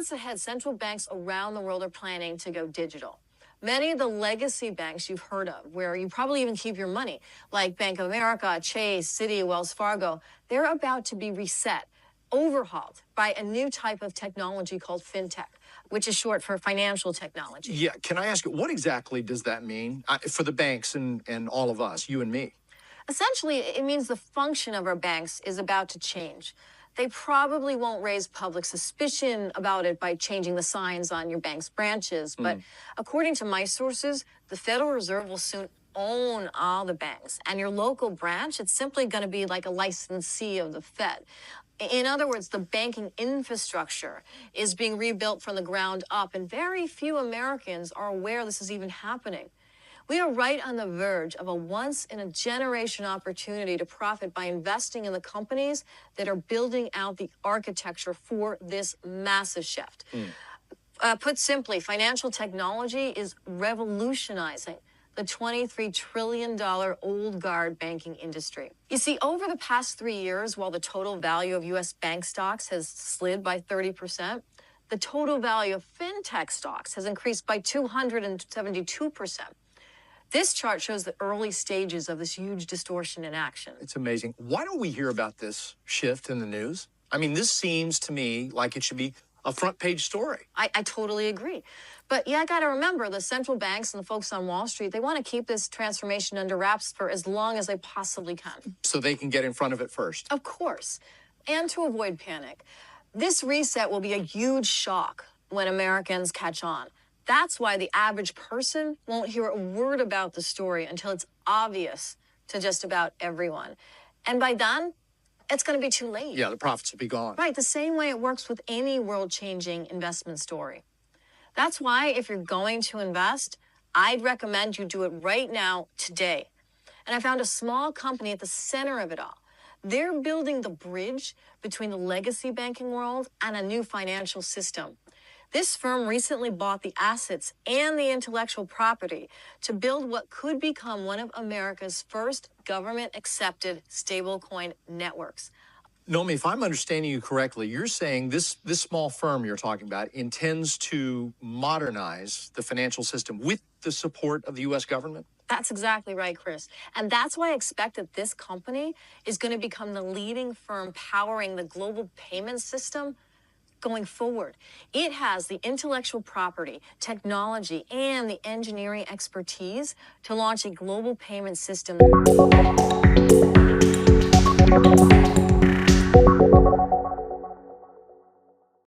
months ahead, central banks around the world are planning to go digital. Many of the legacy banks you've heard of, where you probably even keep your money, like Bank of America, Chase, Citi, Wells Fargo, they're about to be reset, overhauled by a new type of technology called fintech, which is short for financial technology. Yeah, can I ask you, what exactly does that mean for the banks and all of us, you and me? Essentially, it means the function of our banks is about to change. They probably won't raise public suspicion about it by changing the signs on your bank's branches. But according to my sources, the Federal Reserve will soon own all the banks. And your local branch, it's simply going to be like a licensee of the Fed. In other words, the banking infrastructure is being rebuilt from the ground up, and very few Americans are aware this is even happening. We are right on the verge of a once-in-a-generation opportunity to profit by investing in the companies that are building out the architecture for this massive shift. Put simply, financial technology is revolutionizing the $23 trillion old guard banking industry. You see, over the past 3 years, while the total value of U.S. bank stocks has slid by 30%, the total value of fintech stocks has increased by 272%. This chart shows the early stages of this huge distortion in action. It's amazing. Why don't we hear about this shift in the news? I mean, this seems to me like it should be a front page story. I totally agree. But yeah, I got to remember, the central banks and the folks on Wall Street, they want to keep this transformation under wraps for as long as they possibly can. So they can get in front of it first. Of course. And to avoid panic. This reset will be a huge shock when Americans catch on. That's why the average person won't hear a word about the story until it's obvious to just about everyone. And by then, it's going to be too late. Yeah, the profits will be gone. Right, the same way it works with any world-changing investment story. That's why if you're going to invest, I'd recommend you do it right now, today. And I found a small company at the center of it all. They're building the bridge between the legacy banking world and a new financial system. This firm recently bought the assets and the intellectual property to build what could become one of America's first government-accepted stablecoin networks. Nomi, if I'm understanding you correctly, you're saying this small firm you're talking about intends to modernize the financial system with the support of the U.S. government? That's exactly right, Chris. And that's why I expect that this company is going to become the leading firm powering the global payment system going forward. It has the intellectual property, technology, and the engineering expertise to launch a global payment system.